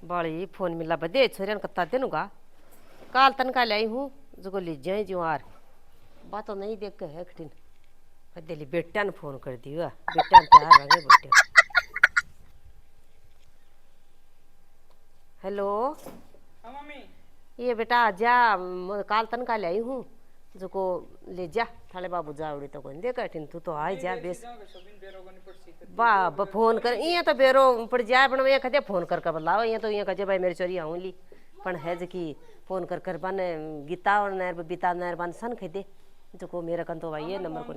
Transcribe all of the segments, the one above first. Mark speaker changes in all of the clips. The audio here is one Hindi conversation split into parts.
Speaker 1: बाली फोन मिला बदे छोरियन कत्ता देनुगा काल तन का लाई हूँ जो ले जाए जो आर बात तो नहीं देख के है कठिन दिल्ली बेटा ने फोन कर दिया बेटा ने तैयार रंगे बेटे। हेलो
Speaker 2: हाँ मम्मी।
Speaker 1: ये बेटा जा काल तन का लाई हूँ जो को ले जा थाले बाबू जा उड़ी तो कोई दे कठिन तू तो आई जा बेस बा फोन कर ये तो बेरो पड़ जाए पण ये कदे फोन कर बदलाओ ये तो ये कजे भाई मेरी चोरी आऊँ ली पण है जो कि फोन कर बन गीता और नैर बीता नैर बन सन खदे जो को मेरा कन तो भाई ये नंबर को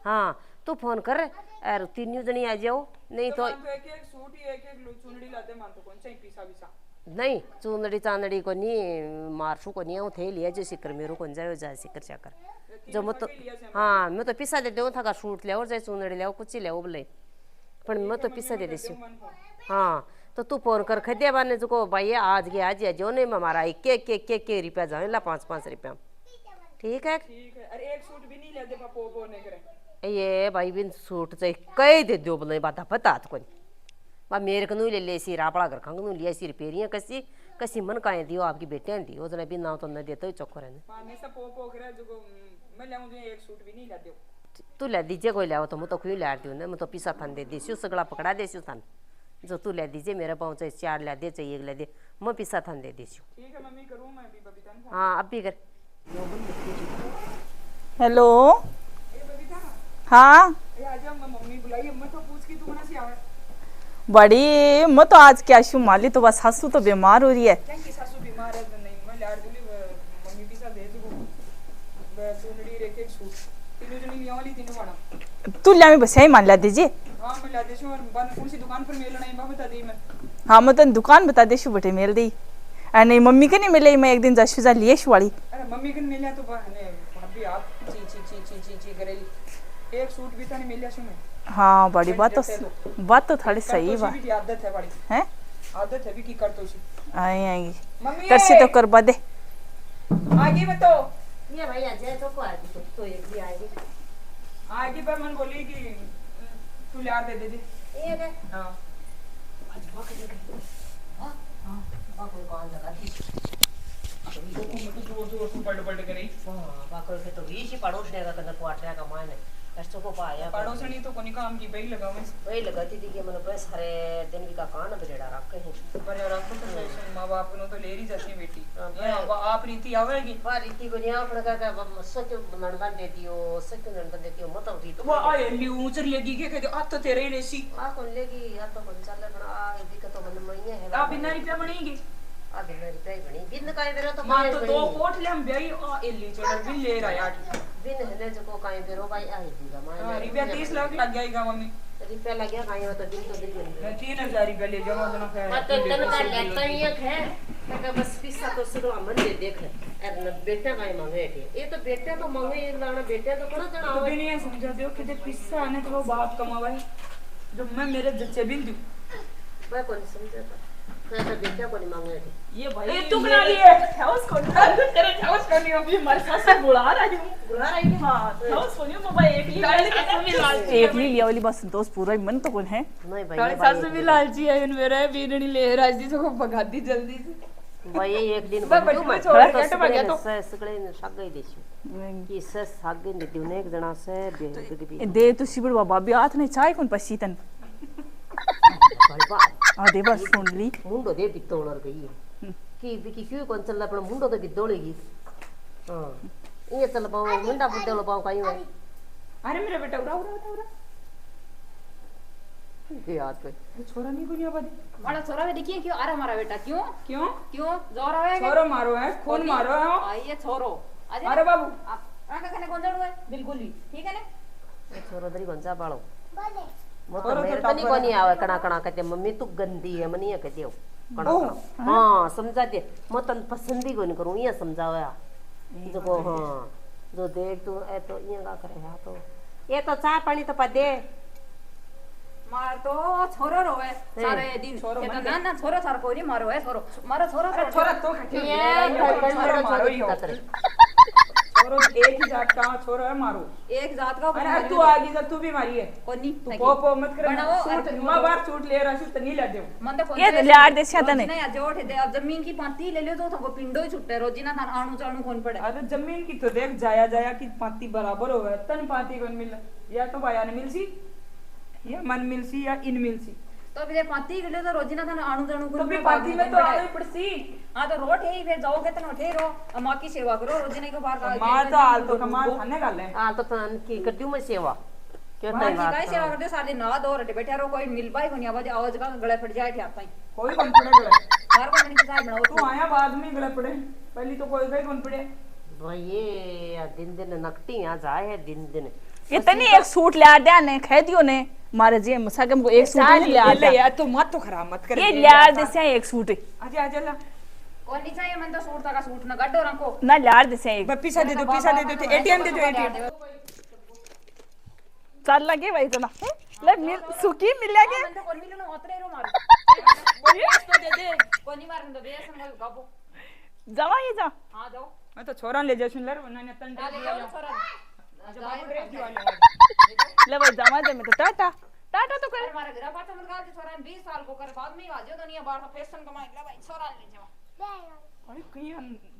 Speaker 1: हाँ तू फोन कर और तीन जनी आ जाओ नहीं तो
Speaker 2: एक सूट ही एक चुनड़ी लाते मान तो कौन सा पीसा पीसा
Speaker 1: नहीं चुनड़ी चांदड़ी को नहीं मारसू को नहीं थे लिया जो सिकर मेरू को जाए जा सिकर चाकर जो मैं तो हाँ मैं तो पिसा दे दूँ था सूट ले और जाए चुनड़ी ले कुछ ले बोले पर मैं तो पिसा दे देसी हाँ तो तू फोन कर खदे बाने जो को भाई आज के आज जो नहीं हमारा के रुपया जाए ला 5-5 रुपया ठीक है।
Speaker 2: अरे एक सूट भी नहीं लेते पापा ने करे
Speaker 1: ये भाई बिन सूट चाहिए कई दे दो बोले बात पता तो कोई बा मेरे को ले ले सी रापड़ा कर खंग लिया सी रिपेयरियां कसी कसी मन काए दियो आपकी बेटे दियो जना भी ना तो न देते चौको रहने
Speaker 2: माने सब पोपो करे जो मैं लाऊं जो एक सूट भी नहीं लाते
Speaker 1: तू ले दीजिए कोई लाओ तो मैं तो कोई ला दूं ना मैं तो पिसा थान दे देसी सगड़ा पकड़ा देसी थान जो तू ले दीजिए मेरा पाँव चाहिए 4 ला दे चाहिए 1 ला दे मैं पिसा थान दे देसी।
Speaker 2: ठीक है मम्मी करूं मैं अभी बबीता ने
Speaker 1: हाँ अब भी कर।
Speaker 3: हेलो
Speaker 2: ए बबीता
Speaker 3: हाँ
Speaker 2: ए आजा मम्मी बुलाई मैं तो पूछ के तू कहां से आवे
Speaker 3: बड़ी मैं तो आज क्या शू माली तो बस सासू तो बीमार हो रही है
Speaker 2: क्या की सासू बीमार है तो नहीं मैं लाड़ दूली मम्मी भी सा दे दू चुनड़ी रे के सूट तीनों जनी लिया वाली तीनों वाला
Speaker 3: तू लिया में बस यही मान ला दीजिए
Speaker 2: हां मैं ला देशू और बन कौन सी दुकान पर मिलना है मैं बता दी मैं
Speaker 3: हाँ मैं तो दुकान बता देशू बेटे मेल दी नहीं मम्मी के नहीं मिले मैं एक दिन जशु जा लिए वाली
Speaker 2: अरे मम्मी के मिला तो बहने भाभी आप ची ची ची ची ची ची करेली एक सूट भी तो नहीं मिला मैं
Speaker 3: हाँ बड़ी बात तो थोड़ी सही बात
Speaker 2: भी आदत है बड़ी
Speaker 3: है
Speaker 2: आदत है भी की कर तो सी
Speaker 3: आएगी
Speaker 2: मम्मी
Speaker 3: करसी तो करवा दे
Speaker 2: आगे बतो
Speaker 1: ये भाई आ जाए तो को आएगी तो एक भी आएगी
Speaker 2: आगे पर मन बोली कि तू लाड़ दे दे
Speaker 1: ये दे
Speaker 2: हां
Speaker 1: आज भाग दे हां हां बाको कौन लगा दी
Speaker 2: तो जोर से पलट करे
Speaker 1: हां बाको के तो इसी पड़ोस ने का कन क्वार्टर का माने कष्टों को पाया
Speaker 2: पड़ोसनी तो कोनी काम की बई लगावे
Speaker 1: वही लगाती थी कि मैंने बस सारे दिन भी का कान बजेड़ा रखे हैं
Speaker 2: पर रखो तो सही मां बाप नो तो ले रही जाती बेटी
Speaker 1: हाँ,
Speaker 2: आप रीति आवेगी
Speaker 1: पर रीति को नहीं अपने का सच नंदन देती हो सच नंदन देती हो मतलब रीति
Speaker 2: वो आए ली ऊंचर लेगी के कहते आ तो तेरे ही लेसी
Speaker 1: आ कौन लेगी आ तो कौन चल रहा आ दिक्कत तो मन में ही है
Speaker 2: आ बिना रुपया बनेगी
Speaker 1: आ बिना रुपया ही बनी बिन काई बेरो तो
Speaker 2: मां तो दो कोट ले हम ब्याई आ एली चढ़ बिन ले रहा यार
Speaker 1: बिन हने जो को काई बेरो भाई आ ही दीगा मां
Speaker 2: रुपया 30 लाख लग जाएगा मम्मी
Speaker 1: रुपया लग गया काई हो तो दिन तो दिन
Speaker 2: मैं 3000 रुपया ले जाऊंगा तो ना
Speaker 1: मत तन का लेता ही है तका बस पिसा तो सुनो मन दे देख अरे बेटा काई मांगे ये तो बेटा तो मांगे ये लाना बेटा तो कना जना
Speaker 2: तो भी नहीं समझा दो कि पिस्सा आने तो वो बाप कमावा है जो मैं मेरे जच्चे बिल दूं
Speaker 1: मैं कौन समझता तो बेटा को नहीं मांगे
Speaker 2: ये भाई तू बना लिए हाउस को तेरे हाउस को नहीं अभी हमारे सास से बुला रही है हां हाउस को नहीं मोबाइल
Speaker 3: एक ली लिया वाली बस दोस्त पूरा ही मन तो कौन है
Speaker 1: नहीं भाई
Speaker 2: तारे सास भी लालची है इन मेरे बीननी ले राजी से को भगा दी जल्दी से
Speaker 1: भाई एक दिन
Speaker 2: बच्चे में छोड़ के तो गया तो
Speaker 1: सगळे सागई देशू की से सागे ने ने एक जना से बेगदी
Speaker 3: दे तू सिबड़ बाबा भी हाथ नहीं चाय कौन पसीतन आ दे बस सुन ली
Speaker 1: मुंडो दे बितोलर गई की क्यों कौन चलला पण मुंडो तो बितोळेगी हां ये चल पाओ मुंडा बुड्डेलो पाओ काई है
Speaker 2: अरे मेरा बेटा उड़ा उड़ा उड़ा
Speaker 1: याद कोई
Speaker 2: छोरा नहीं कोनी आबादी
Speaker 4: मारा छोरा वे देखिए क्यों आ रहा हमारा बेटा क्यों
Speaker 2: क्यों
Speaker 4: क्यों जोर आवे
Speaker 2: छोरो मारो है खून मारो है
Speaker 4: आइए छोरो
Speaker 2: अरे बाबू
Speaker 4: आप का कने गोंजड़ हुए बिल्कुल ही ठीक है ना
Speaker 1: छोरो दरी गंजा बाळो वो तो मेरे तो नहीं कोनी आवे कणा कणा कहते मम्मी तू गंदी है मनी है कहते हो कणा कणा हां समझा दे मैं तन पसंद ही कोनी करूं ये समझावे जो को हां जो देख तू ए तो ये का करे हां तो ये तो चाय पानी तो पा दे
Speaker 4: मार तो छोरो रोवे सारे दिन कहता ना ना छोरो सार कोई नहीं मारो है छोरो मारो छोरो
Speaker 2: छोरा तो खाती
Speaker 1: ये
Speaker 2: छोरा मारो ही हो छोरो एक ही जात का छोरो है मारो।
Speaker 4: एक जात का
Speaker 2: अरे तू आगी जा, तू भी मारी है।
Speaker 4: कोनी
Speaker 2: तू पो मत कर।
Speaker 4: बनाओ
Speaker 2: सूट मां बार सूट ले रहा सूट नहीं ले दे।
Speaker 4: मन तो
Speaker 3: ये लाड़ दे छता ने
Speaker 4: नहीं जोड़ दे। अब जमीन की पाती ले ले तो को पिंडो ही छुट्टे रोजी ना थान आणू चाणू कोन पड़े।
Speaker 2: अरे जमीन की तो देख जाया जाया की पाती बराबर होवे, तन पाती कोन मिल या तो भाया ने मिलसी या मन मिलसी या इन मिलसी।
Speaker 4: तो भी पाती के लिए तो रोजी ना थान आणू चाणू
Speaker 2: तो
Speaker 4: कोन
Speaker 2: भी पाती में तो आवे पड़सी।
Speaker 4: हां तो रोट है फिर जाओगे तो उठे रो मां की सेवा करो रोजी ने को बाहर का
Speaker 2: मां तो हाल तो कमाल थाने गाल है।
Speaker 1: हाल तो तन की कर दूं मैं सेवा क्यों
Speaker 4: मां
Speaker 1: तई
Speaker 4: की काई
Speaker 1: बात
Speaker 4: सेवा करते सारे ना दो रटे बैठे रो कोई मिल पाई कोनी आवाज आवाज का गले फट जाए थे ताई
Speaker 2: कोई कौन पड़े गले
Speaker 4: बाहर को नहीं साहब बनाओ
Speaker 2: तू आया बाद में गले पड़े, पहली तो कोई गई कौन पड़े।
Speaker 1: भाई ये दिन दिन नकटी आ जाए है दिन दिन।
Speaker 3: इतनी एक सूट ला दे ने कह दियो ने मारे जी मुसागम को एक सूट ही ला दे
Speaker 2: यार तो मत तो खराब मत कर।
Speaker 3: ये लाड़ दे से एक सूट
Speaker 2: आजा आजा ला
Speaker 4: कोई नहीं चाहिए मन तो सूट का सूट ना गड्डो रखो
Speaker 3: ना लाड़ दे से एक
Speaker 2: पैसा दे दो एटीएम दे दो एटीएम।
Speaker 3: चल लगे भाई तना ले मिल सुकी मिल लगे
Speaker 4: मन तो कोई मिलो ना उतरे रो मारो बेस तो दे दे कोई नहीं मारन तो बेस न गबो
Speaker 3: जावा ये जा
Speaker 4: हां जाओ
Speaker 2: मैं तो छोरा ले जा सुन ले वरना तन
Speaker 4: ले जाओ छोरा
Speaker 2: अच्छा बाबू ड्रेस दिवाले
Speaker 3: ले भाई जावा दे में तो टाटा टाटा तो कर
Speaker 4: हमारा घर पाता मत गाल के छोरा 20 साल को कर बाद में आजो दुनिया बाहर का फैशन कमाई ले भाई छोरा ले जाओ
Speaker 2: अरे कहीं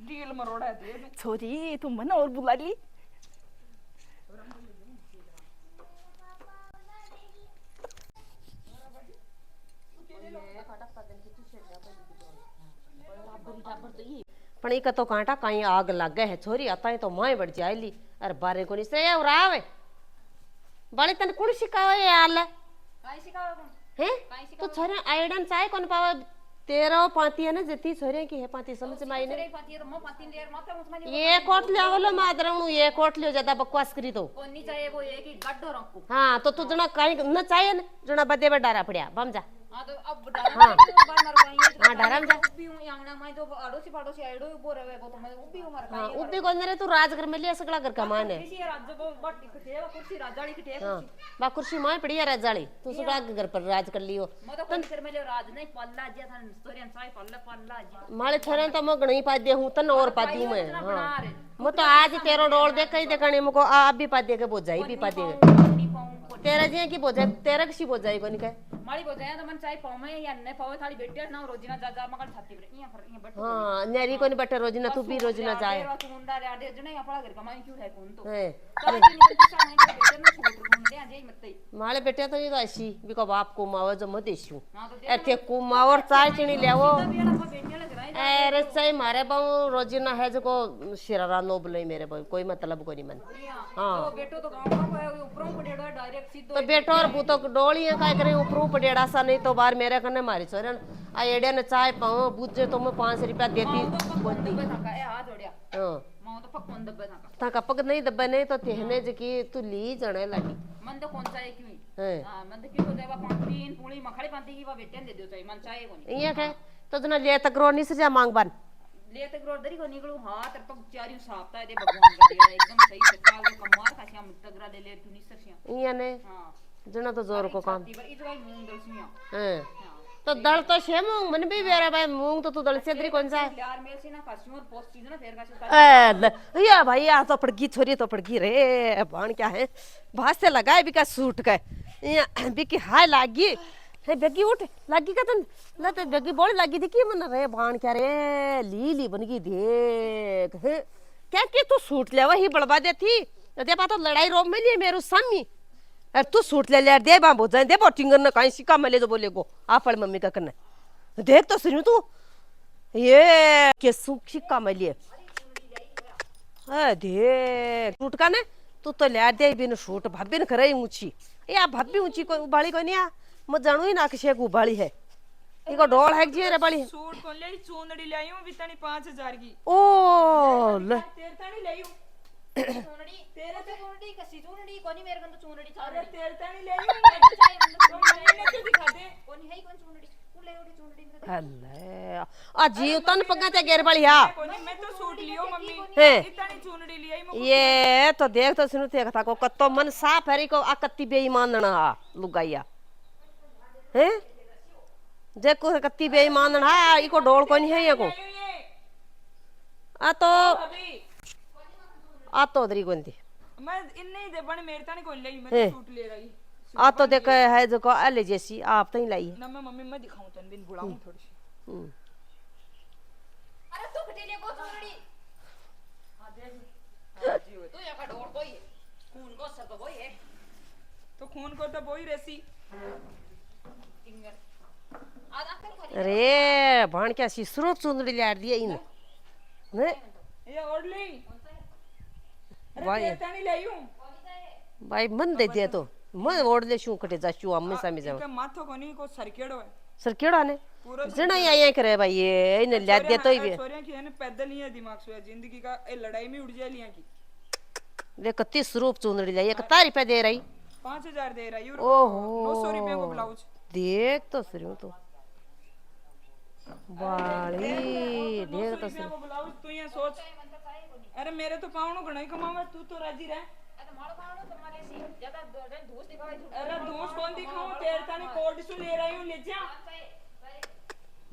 Speaker 2: डील मरोड़ा है दे
Speaker 3: छोरी तुम मना और बुला ली
Speaker 1: पण इका तो कांटा कहीं आग लगे है छोरी आता है तो माए बढ़ जाएली अरे बारे को नहीं से और आवे बड़े तन कुण सिखावे ये हाल
Speaker 4: काई सिखाओ तुम
Speaker 1: हैं तो छोरे आइडन चाहे कौन पावे तेरा पाती है ना जती छोरे की है पाती समझ में आई ने
Speaker 4: तेरे पाती है तो मो पाती देर मत मुझ
Speaker 1: ये कोट ले आवलो मादरनु ये कोट लियो ज्यादा बकवास करी तो
Speaker 4: कोई नहीं चाहिए वो एक ही गड्ढो रखो
Speaker 1: हां तो तू जना कहीं न चाहिए न जना बदे बे डारा पड़या बम जा
Speaker 4: हां तो अब डारा बार मार पाई
Speaker 1: हां डारा में जा
Speaker 4: भी हूं यांगना मैं तो अड़ोसी पड़ोसी आइडो उबो रहे वो तो मैं उबी हूं मार
Speaker 1: हां उबी कोन रे तू राजगर में लिया सकला घर का मान है
Speaker 4: किसी राज्य को बट टिकटे कुर्सी राजाड़ी की टेक
Speaker 1: हां बा कुर्सी माए पड़ी है राजाली तू सुड़ा घर पर राज कर लियो
Speaker 4: मैं तो कोई कर में ले राज नहीं पल्ला जिया था स्टोरी साई पल्ला जी
Speaker 1: माले छोरे तो मैं गणी पा दे हूं तन और पा दूं मैं हां मैं तो आज तेरो डोल दे कई देखने मुको आप भी पा देगे बोझाई भी पा देगे तेरा जी की बोझाई तेरा किसी बोझाई कोनी के
Speaker 4: मारी बोझाई तो मन चाहे पावे या न पावे थाली बेटे ना रोजिना जा मगल छाती पर इया पर इया बट
Speaker 1: हां न्यारी कोनी बटे रोजना तू भी रोजना जाए
Speaker 4: मुंडा रे आडे जने अपना घर कमाई क्यों है कौन तो
Speaker 1: है
Speaker 4: चलो तीन पैसा नहीं तो बेटे ना छोड़ मुंडे आ जाई मत
Speaker 1: माले बेटे तो ये तो ऐसी बिको बाप को मावे जो मत देशू
Speaker 4: हां तो
Speaker 1: ए ते को मावर चाय चणी लेवो
Speaker 4: बेड़ा पर बेटे लग रहा है
Speaker 1: अरे चाय मारे बाऊ रोजना है जो को शिरारा नो बोले मेरे भाई कोई मतलब कोनी मन
Speaker 4: हां तो बेटो तो गांव का ऊपरों पड़ेड़ो डायरेक्ट सीधो
Speaker 1: तो बेटो और भूतो डोलियां काय करे ऊपरों पड़ेड़ा सा नहीं तो बार मेरे कने मारी छोरन आ एड़े ने चाय पाऊं बुझे तो मैं 5 रुपया देती
Speaker 4: बंदी था ए हाथ जोड़िया
Speaker 1: हां
Speaker 4: मां तो पक मन दब्बे था
Speaker 1: ता का पग नहीं दब्बे नहीं तो तेहने जकी तू ली जणे लगी
Speaker 4: मन तो कौन चाहे क्यों
Speaker 1: है
Speaker 4: हां मन तो क्यों देवा पांतीन पूरी मखड़ी पांती की वा बेटे दे दो चाहे मन चाहे कोनी
Speaker 1: इया के तो जना ले तकरो नहीं सजा मांग बन
Speaker 4: ले तक रोड दरी को निकलू हां तर तो चारियों साफता है दे भगवान का दे एकदम सही से काल को कमार का श्याम तगरा ले ले तू निससिया
Speaker 1: इया ने
Speaker 4: हां
Speaker 1: जना तो जोर को काम
Speaker 4: ई तो भाई मूंग दलसिया
Speaker 1: हैं तो दल तो छे मूंग मन भी वेरा भाई मूंग तो तू दल से दरी कौन सा है
Speaker 4: यार मेल से ना कस्टमर पोस्ट चीज ना फेर का
Speaker 1: ए या भाई आ तो पड़गी छोरी तो पड़गी रे बाण क्या है भास से लगाए भी का सूट का या भी की हाय लागी हे बेगी उठ लागी का तन ला तो बेगी बोल लागी थी की मन रे बाण क्या रे लीली बन गई देख हे क्या कि तू सूट लेवा ही बड़वा देती दे पा तो लड़ाई रोम में लिए मेरू सामी अरे तू सूट ले दे बा बोझ दे बोटिंगर न कहीं सिक्का मले जो बोले गो आपड़ मम्मी का करना देख तो सुनियो तू ये के सिक्का मलिए देख सूट का ने तू तो ले दे बिन सूट भाभी न करे ऊंची या भाभी ऊंची कोई उबाली कोई नहीं आ मैं जानू ही ना किसी को उबाली है इको डोल है जी रे बड़ी
Speaker 2: सूट कोन ले चूनड़ी ले आयूं बितनी 5000 की
Speaker 1: ओ ले
Speaker 2: तेरे तानी ले आयूं
Speaker 4: चूनड़ी तेरे से चूनड़ी कसी चूनड़ी कोनी मेरे कन तो चूनड़ी था
Speaker 2: अरे तेरे तानी ले आयूं तो मैंने तो दिखा दे
Speaker 4: कोनी है कौन चूनड़ी तू ले ओडी चूनड़ी
Speaker 1: अल्ले आ जीव तन पगा ते गेर बड़ी हा
Speaker 2: कोनी मैं तो सूट लियो मम्मी
Speaker 1: है
Speaker 2: इतनी चूनड़ी ले आई मैं
Speaker 1: ये तो देख तो सुनो ते कथा को कत्तो मन साफ हरी को आ कत्ती बेईमानना लुगाइया हैं जे को कत्ती बेईमानना इको डोल कोनी है ये को आ तो
Speaker 2: अभी
Speaker 1: आ तो उधरी गोंदी
Speaker 2: मैं इन्ने ही दे बन मेरे तानी कोई ले मैं तो सूट ले रही
Speaker 1: आ तो देख है जो को ले जैसी आप तो ही लाई है
Speaker 2: ना मैं मम्मी मैं दिखाऊं तन बिन बुलाऊं थोड़ी सी
Speaker 4: अरे तू खटेले को चुनड़ी
Speaker 2: हां देख हां जी
Speaker 4: तू या का ढोल कोई है खून को सब कोई है
Speaker 2: तो खून को तो वही रेसी
Speaker 4: टिंगर आज अंकल खाली
Speaker 1: अरे भाण क्या सिसरो चुंदड़ी लाड़ दिया इन ने
Speaker 2: ये ओढ़ ली अरे
Speaker 1: भाई
Speaker 2: तेरे तानी ले यूं
Speaker 1: भाई मन दे दिया तो मन ओढ़ ले शू कटे जा शू अम्मे सामी जाओ
Speaker 2: इनका माथो कोनी को सरकेड़ो है
Speaker 1: सर केड़ा ने
Speaker 2: पूरा
Speaker 1: जना ही आया करे भाई ये इन ला दिया तो ही
Speaker 2: छोरियां की है ना पैदल ही है दिमाग से जिंदगी का ए लड़ाई में उड़ जाए लिया की
Speaker 1: वे कत्ती स्वरूप चुंदड़ी लाई एक तारी पे दे रही
Speaker 2: 5000 दे रहा है
Speaker 1: ओहो
Speaker 2: 900 रुपए को ब्लाउज
Speaker 1: देख तो सरियो तो बाली देख तो सरियो
Speaker 2: को ब्लाउज तू ये सोच अरे मेरे तो पाउनो घणा ही कमावा तू तो राजी रह
Speaker 4: अरे मारो पानो तुम्हारे सी ज्यादा धूस दिखावे
Speaker 2: अरे दोस्त कौन दिखाऊं तेरे तानी कोड सु ले रही हूं ले जा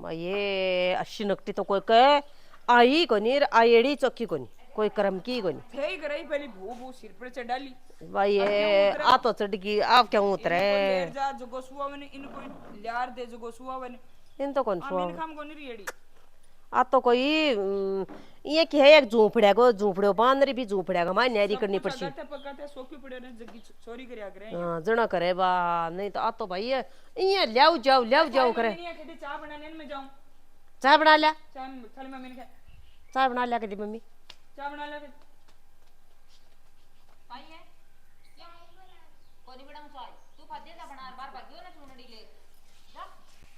Speaker 1: मैं ये अच्छी नकटी तो कोई कहे आई कोनी आईडी चौकी कोनी कोई करम की कोनी
Speaker 2: थे ही करई पहली भू भू सिर पर चढ़ा ली
Speaker 1: भाई ये आ तो चढ़ गई आप क्या उतरे
Speaker 2: लेर जा जो गोसुआ बने इनको लियार दे जो गोसुआ बने
Speaker 1: इन तो कौन छुआ
Speaker 2: आमीन खाम कोनी रेडी
Speaker 1: आ तो कोई ये की है एक झूपड़िया को झूपड़ियो बांदरी भी झूपड़िया का मां न्यारी करनी पड़सी
Speaker 2: पकाते सोकी पड़े ने जग्गी चोरी करया करे
Speaker 1: हां जना करे बा नहीं तो आ तो भाई ये ल्याओ जाओ करे
Speaker 2: नहीं है कि चाय बनाने में जाऊं
Speaker 1: चाय बना लिया
Speaker 2: चाय खाली मम्मी ने
Speaker 1: चाय बना लिया के दी मम्मी
Speaker 2: चाय बना ले
Speaker 4: आई है कोनी बड़ा चाय तू फादे ना बना बार भाग्यो ना चुनड़ी ले जा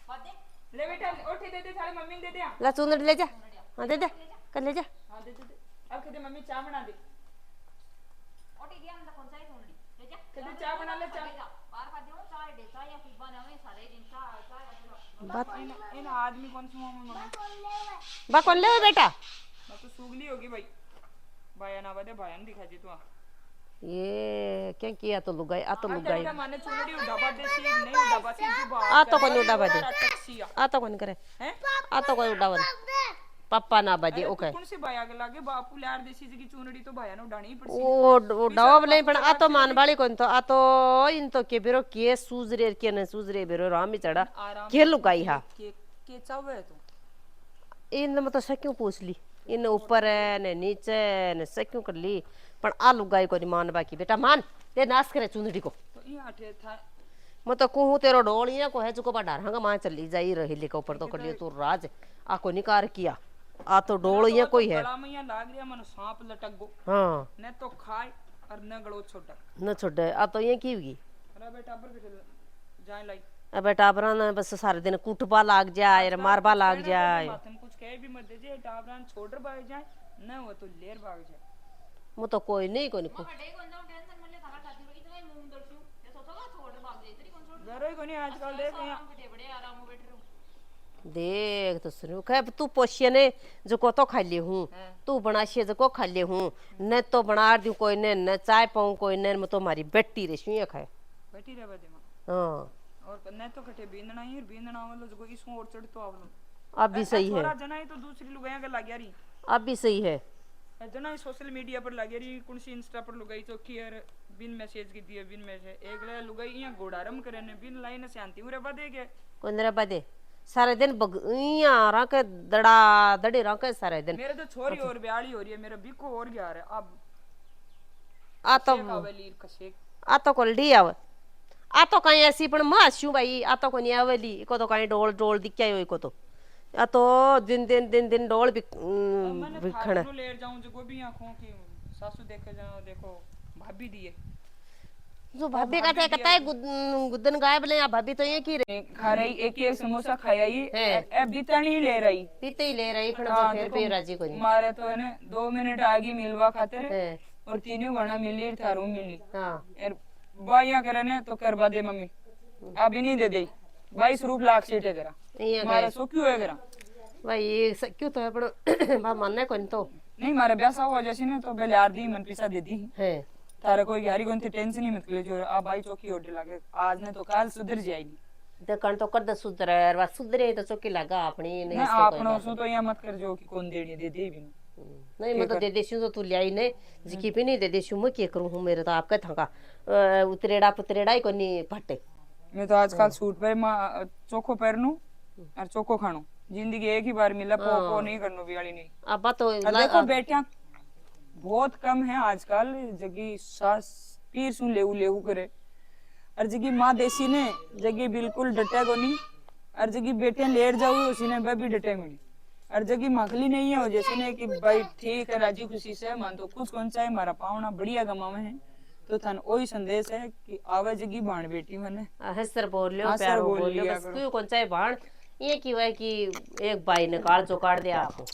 Speaker 4: फादे
Speaker 2: ले बेटा उठी दे दे थाली मम्मी ने दे दे
Speaker 1: ला चुंदड़ी ले जा हां दे दे कर ले जा
Speaker 2: हां दे दे अब कहते मम्मी चाय बना दे
Speaker 4: ओटी दिया ना कौन सा है चुनड़ी ले जा
Speaker 2: कहते चाय बना ले चाय
Speaker 4: बार भाग्यो चाय दे चाय या फिर बनावे सारे दिन चाय
Speaker 1: बात
Speaker 2: इन आदमी कौन सी मम्मी
Speaker 1: बा कौन ले बेटा
Speaker 2: मैं तो सुगली होगी भाई भाया ना बदे भाया ने दिखा दी तू
Speaker 1: ये क्या किया तो लुगाई आ तो लुगाई
Speaker 2: तेरा माने चुनड़ी उड़ाबा दे सी नहीं उड़ाबा सी तू बात
Speaker 1: आ तो कौन उड़ाबा दे
Speaker 2: टैक्सिया
Speaker 1: आ तो कौन करे
Speaker 2: हैं
Speaker 1: आ तो कोई उड़ावन पापा ना बजे ओके
Speaker 2: कौन से भाया के लागे बापू लार देसी जी की चुनड़ी तो भाया ने उड़ानी ही पड़सी
Speaker 1: ओ डाव नहीं पण आ तो मान बाली कोन तो आ तो इन तो के बेरो के सूजरे के न सूजरे बेरो रामी चढ़ा के लुगाई हा
Speaker 2: के चावे तू
Speaker 1: इन मत सक्यों पूछ ली इन ऊपर है ने नीचे ने सक्यों कर ली पण आ लुगाई को मान बाकी बेटा मान ते नाश करे चुंदड़ी को
Speaker 2: तो ये हटे था
Speaker 1: मैं तो कहूं तेरो डोलिया को है जो को बड़ा रंग मां चली जाई रही के ऊपर तो कर लिए तू राज आ को निकार किया आ तो डोलिया कोई है
Speaker 2: गला में यहाँ लाग रिया मन सांप लटक गो
Speaker 1: हां
Speaker 2: न तो खाए और न गड़ो छोटा
Speaker 1: न छोड़े आ तो ये की होगी
Speaker 2: अरे बेटा पर जाए लाई
Speaker 1: अब बेटा बरान बस सारे दिन कुटबा लाग जाए रे मारबा लाग जाए
Speaker 2: माथन कुछ कह भी मत दीजिए टाबरान छोड़ भाग जाए न वो तो लेर भाग जाए
Speaker 1: मु तो कोई नहीं कोनी को
Speaker 4: डे कौन जाऊं टेंशन मले थारा खाती रही तो मुंह दर्शू ये सोचोगा छोड़ भाग दे तेरी कौन छोड़
Speaker 2: जरो ही कोनी आजकल देख यहाँ
Speaker 4: बड़े बड़े आराम में बैठे रहो
Speaker 1: देख तो सुनो कह तू पोषिए ने जो को तो खा ली हूं तू बनाशिए जो को खा ली हूं न तो बना दूं कोई ने न चाय पाऊं कोई ने मैं तो मारी बेटी रे सुई खाए
Speaker 2: बैठी रह बदे मां
Speaker 1: हां
Speaker 2: और न तो कटे बींदना ही बींदना वाला जो इसको और चढ़ तो आवलो
Speaker 1: अब भी सही है
Speaker 2: थोड़ा जना ही तो दूसरी लुगाइयां के लाग यारी
Speaker 1: अब भी सही है
Speaker 2: जना ही सोशल मीडिया पर लाग यारी कौन सी इंस्टा पर लुगाई तो की यार बिन मैसेज की दिए बिन मैसेज एक ले लुगाई यहां गोड़ारम करे ने बिन लाइन शांति उरे बदे के
Speaker 1: कोन रे बदे सारे दिन बगिया रख दड़ा दड़े रख सारे दिन
Speaker 2: मेरे तो छोरी और ब्याली हो रही है मेरा बिको और गया है अब
Speaker 1: आ तो
Speaker 2: कावली कशे
Speaker 1: आ तो कोल्डी आव आ तो कहीं ऐसी पण मास्यू भाई आ तो कोनी आवली को तो कहीं डोल डोल दिख्या होई को तो आ तो दिन डोल बिखण
Speaker 2: मैंने लेर जाऊं जो भी आंखों की सासू देखे जाओ देखो भाभी दिए
Speaker 1: जो भाभी का कहता है गुदन गायब ले या भाभी तो ये की रे
Speaker 2: खा रही एक समोसा खाया ही अब बीतनी ले रही
Speaker 1: पीते ही ले रही पण जो फिर भी राजी कोनी
Speaker 2: मारे तो है 2 मिनट आगे मिलवा खातिर और तीनों बना मिली थारू मिली
Speaker 1: हां
Speaker 2: यार बाइया करने तो करवा दे मम्मी अभी नहीं दे दे 22 रुपए लाख सीट है करा
Speaker 1: ये
Speaker 2: मारे सो क्यों है करा
Speaker 1: भाई क्यों तो है पण बा मानने कोनी तो
Speaker 2: नहीं मारे ब्यासा हुआ जैसे ना तो पहले आरदी मन पैसा दे दी
Speaker 1: है
Speaker 2: तारा कोई यारी कोन टेंशन ही मत ले जो आ भाई चौकी होटे लागे आज ने तो काल सुधर जाएगी
Speaker 1: देखण तो कर दे सुधरे वा सुधरे तो चौकी लगा अपनी नहीं
Speaker 2: ना आपनो सो तो या मत कर जो कि कौन देनी दे दे भी
Speaker 1: नहीं मैं तो दे देशू तो तू लियाई नहीं जिकी भी नहीं दे देशू मैं क्या करूं हूं मेरे तो आपका थका उतरेड़ा पुतरेड़ा ही कोनी फटे
Speaker 2: मैं तो आजकल सूट पे चोखो पहनू और चोखो खाणू जिंदगी एक ही बार मिला पो नहीं करनो बियाली नहीं
Speaker 1: अब तो
Speaker 2: और देखो बेटियां बहुत कम है आजकल जगी सास पीर सुन लेऊ लेऊ करे और जगी माँ देसी ने जगी बिल्कुल डटे को नहीं और जगी बेटियां लेट जाऊ उसी ने भी डटे नहीं और जगी मखली नहीं है जैसे ने कि भाई ठीक है राजी खुशी से मान तो कुछ कौन सा है हमारा पावना बढ़िया गमावे है तो थन वही संदेश है कि आवे जगी बाण बेटी मने
Speaker 1: हंसर बोल लियो
Speaker 2: हंसर
Speaker 1: प्यारो
Speaker 2: बोल
Speaker 1: बोल लियो
Speaker 2: लिया
Speaker 1: बस
Speaker 2: करो।
Speaker 1: क्यों कौन सा है बाण ये की हुआ है कि एक भाई ने काल जो काट दिया आपको